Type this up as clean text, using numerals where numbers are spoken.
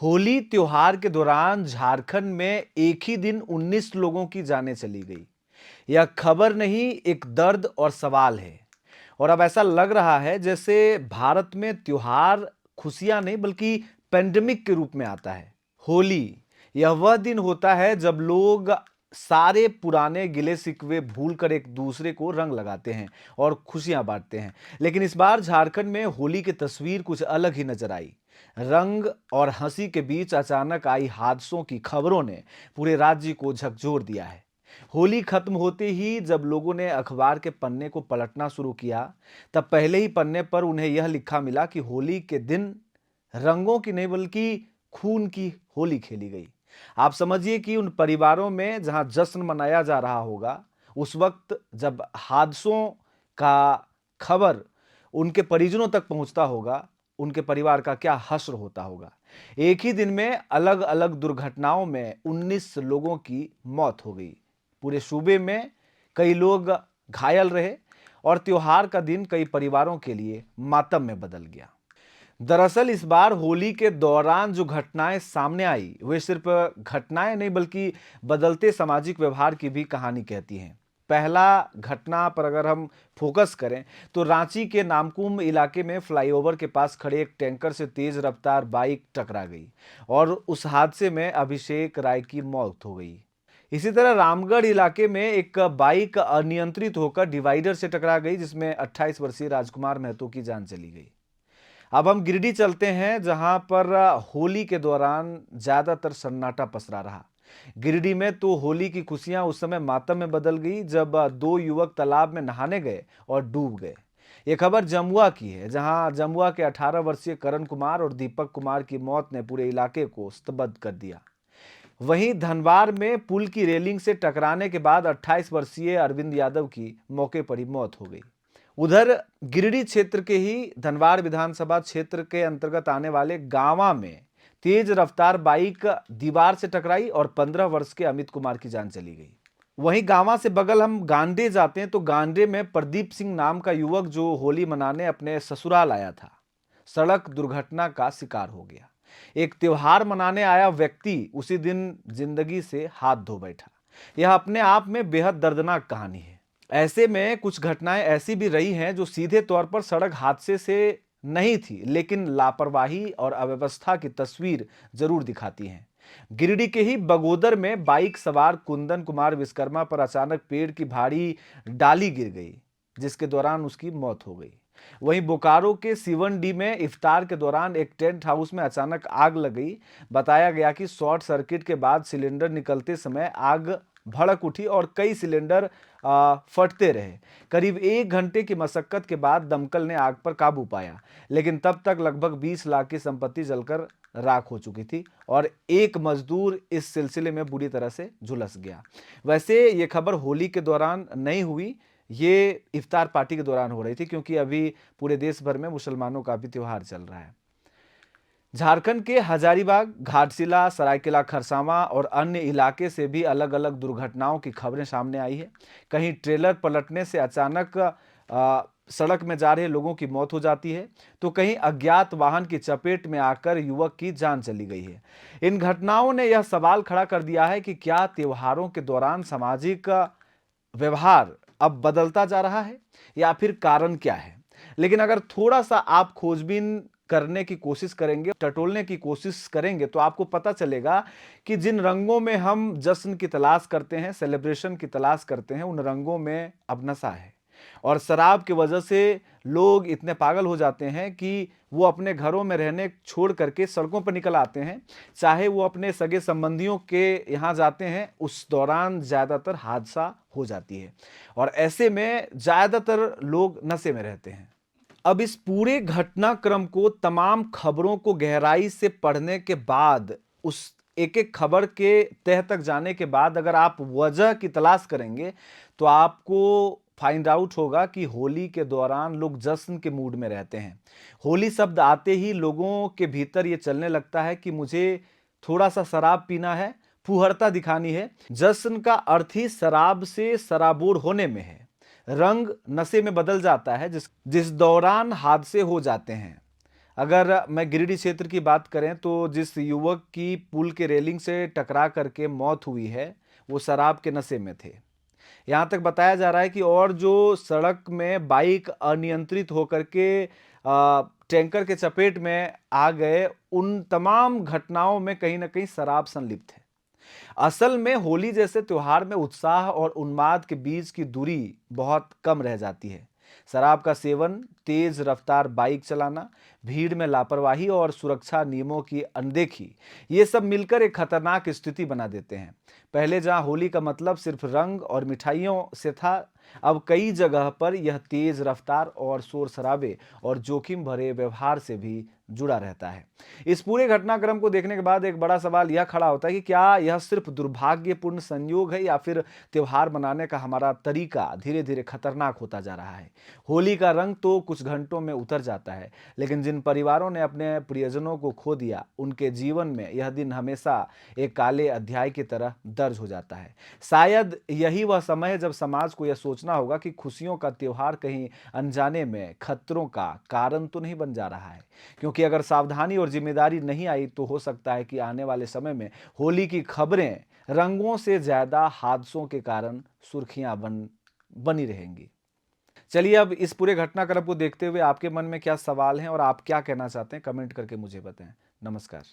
होली त्योहार के दौरान झारखंड में एक ही दिन 19 लोगों की जानें चली गई। यह खबर नहीं, एक दर्द और सवाल है। और अब ऐसा लग रहा है जैसे भारत में त्योहार खुशियां नहीं बल्कि पेंडेमिक के रूप में आता है। होली यह वह दिन होता है जब लोग सारे पुराने गिले शिकवे भूलकर एक दूसरे को रंग लगाते हैं और खुशियां बांटते हैं। लेकिन इस बार झारखंड में होली की तस्वीर कुछ अलग ही नजर आई। रंग और हंसी के बीच अचानक आई हादसों की खबरों ने पूरे राज्य को झकझोर दिया है। होली खत्म होते ही जब लोगों ने अखबार के पन्ने को पलटना शुरू किया, तब पहले ही पन्ने पर उन्हें यह लिखा मिला कि होली के दिन रंगों की नहीं बल्कि खून की होली खेली गई। आप समझिए कि उन परिवारों में जहां जश्न मनाया जा रहा होगा, उस वक्त जब हादसों का खबर उनके परिजनों तक पहुंचता होगा, उनके परिवार का क्या हश्र होता होगा। एक ही दिन में अलग अलग दुर्घटनाओं में 19 लोगों की मौत हो गई। पूरे सूबे में कई लोग घायल रहे और त्योहार का दिन कई परिवारों के लिए मातम में बदल गया। दरअसल इस बार होली के दौरान जो घटनाएं सामने आई, वे सिर्फ घटनाएं नहीं बल्कि बदलते सामाजिक व्यवहार की भी कहानी कहती हैं। पहला घटना पर अगर हम फोकस करें तो रांची के नामकुम इलाके में फ्लाईओवर के पास खड़े एक टैंकर से तेज रफ्तार बाइक टकरा गई और उस हादसे में अभिषेक राय की मौत हो गई। इसी तरह रामगढ़ इलाके में एक बाइक अनियंत्रित होकर डिवाइडर से टकरा गई, जिसमें 28 वर्षीय राजकुमार महतो की जान चली गई। अब हम गिरिडीह चलते हैं, जहां पर होली के दौरान ज्यादातर सन्नाटा पसरा रहा। गिरिडीह में तो होली की खुशियां उस समय मातम में बदल गई जब दो युवक तालाब में नहाने गए और डूब गए। यह खबर जमुआ की है, जहां जमुआ के 18 वर्षीय करण कुमार और दीपक कुमार की मौत ने पूरे इलाके को स्तब्ध कर दिया। वहीं धनबाद में पुल की रेलिंग से टकराने के बाद 28 वर्षीय अरविंद यादव की मौके पर ही मौत हो गई। उधर गिरिडीह क्षेत्र के ही धनबाद विधानसभा क्षेत्र के अंतर्गत आने वाले गांवा में तेज रफ्तार बाइक दीवार से टकराई और 15 वर्ष के अमित कुमार की जान चली गई। वहीं गांवा से बगल हम गांडे जाते हैं तो गांडे में प्रदीप सिंह नाम का युवक जो होली मनाने अपने ससुराल आया था, सड़क दुर्घटना का शिकार हो गया। एक त्योहार मनाने आया व्यक्ति उसी दिन जिंदगी से हाथ धो बैठा। यह अपने आप में बेहद दर्दनाक कहानी है। ऐसे में कुछ घटनाएं ऐसी भी रही हैं जो सीधे तौर पर सड़क हादसे से नहीं थी, लेकिन लापरवाही और अव्यवस्था की तस्वीर जरूर दिखाती हैं। गिरिडीह के ही बगोदर में बाइक सवार कुंदन कुमार विश्वकर्मा पर अचानक पेड़ की भारी डाली गिर गई, जिसके दौरान उसकी मौत हो गई। वहीं बोकारो के सिवनडी में इफ्तार के दौरान एक टेंट हाउस में अचानक आग लग गई। बताया गया कि शॉर्ट सर्किट के बाद सिलेंडर निकलते समय आग भड़क उठी और कई सिलेंडर फटते रहे। करीब 1 घंटे की मशक्कत के बाद दमकल ने आग पर काबू पाया, लेकिन तब तक लगभग 20 लाख की संपत्ति जलकर राख हो चुकी थी और एक मजदूर इस सिलसिले में बुरी तरह से झुलस गया। वैसे ये खबर होली के दौरान नहीं हुई, ये इफ्तार पार्टी के दौरान हो रही थी, क्योंकि अभी पूरे देश भर में मुसलमानों का भी त्योहार चल रहा है। झारखंड के हजारीबाग, घाटशिला, सरायकेला खरसावां और अन्य इलाके से भी अलग अलग दुर्घटनाओं की खबरें सामने आई है। कहीं ट्रेलर पलटने से अचानक सड़क में जा रहे लोगों की मौत हो जाती है, तो कहीं अज्ञात वाहन की चपेट में आकर युवक की जान चली गई है। इन घटनाओं ने यह सवाल खड़ा कर दिया है कि क्या त्योहारों के दौरान सामाजिक व्यवहार अब बदलता जा रहा है या फिर कारण क्या है। लेकिन अगर थोड़ा सा आप खोजबीन करने की कोशिश करेंगे, टटोलने की कोशिश करेंगे, तो आपको पता चलेगा कि जिन रंगों में हम जश्न की तलाश करते हैं, सेलिब्रेशन की तलाश करते हैं, उन रंगों में अब नशा है। और शराब की वजह से लोग इतने पागल हो जाते हैं कि वो अपने घरों में रहने छोड़ करके सड़कों पर निकल आते हैं। चाहे वो अपने सगे संबंधियों के यहाँ जाते हैं, उस दौरान ज्यादातर हादसा हो जाती है और ऐसे में ज्यादातर लोग नशे में रहते हैं। अब इस पूरे घटनाक्रम को, तमाम खबरों को गहराई से पढ़ने के बाद, उस एक एक खबर के तह तक जाने के बाद अगर आप वजह की तलाश करेंगे तो आपको फाइंड आउट होगा कि होली के दौरान लोग जश्न के मूड में रहते हैं। होली शब्द आते ही लोगों के भीतर ये चलने लगता है कि मुझे थोड़ा सा शराब पीना है, फुहरता दिखानी है। जश्न का अर्थ ही शराब से सराबोर होने में है। रंग नशे में बदल जाता है जिस दौरान हादसे हो जाते हैं। अगर मैं गिरिडीह क्षेत्र की बात करें तो जिस युवक की पुल के रेलिंग से टकरा करके मौत हुई है, वो शराब के नशे में थे। यहाँ तक बताया जा रहा है कि और जो सड़क में बाइक अनियंत्रित होकर के टैंकर के चपेट में आ गए, उन तमाम घटनाओं में कहीं न कहीं शराब संलिप्त है। असल में होली जैसे त्योहार में उत्साह और उन्माद के बीच की दूरी बहुत कम रह जाती है। शराब का सेवन, तेज रफ्तार बाइक चलाना, भीड़ में लापरवाही और सुरक्षा नियमों की अनदेखी, ये सब मिलकर एक खतरनाक स्थिति बना देते हैं। पहले जहां होली का मतलब सिर्फ रंग और मिठाइयों से था, अब कई जगह पर यह तेज रफ्तार और शोर शराबे और जोखिम भरे व्यवहार से भी जुड़ा रहता है। इस पूरे घटनाक्रम को देखने के बाद एक बड़ा सवाल यह खड़ा होता है कि क्या यह सिर्फ दुर्भाग्यपूर्ण संयोग है या फिर त्योहार मनाने का हमारा तरीका धीरे धीरे खतरनाक होता जा रहा है। होली का रंग तो कुछ घंटों में उतर जाता है, लेकिन जिन परिवारों ने अपने प्रियजनों को खो दिया, उनके जीवन में यह दिन हमेशा एक काले अध्याय की तरह दर्ज हो जाता है। शायद यही वह समय है जब समाज को यह सोचना होगा कि खुशियों का त्योहार कहीं अनजाने में खतरों का कारण तो नहीं बन जा रहा है। क्योंकि अगर सावधानी और जिम्मेदारी नहीं आई तो हो सकता है कि आने वाले समय में होली की खबरें रंगों से ज्यादा हादसों के कारण सुर्खियां बनी रहेंगी। चलिए, अब इस पूरे घटनाक्रम को देखते हुए आपके मन में क्या सवाल हैं और आप क्या कहना चाहते हैं, कमेंट करके मुझे बताएं। नमस्कार।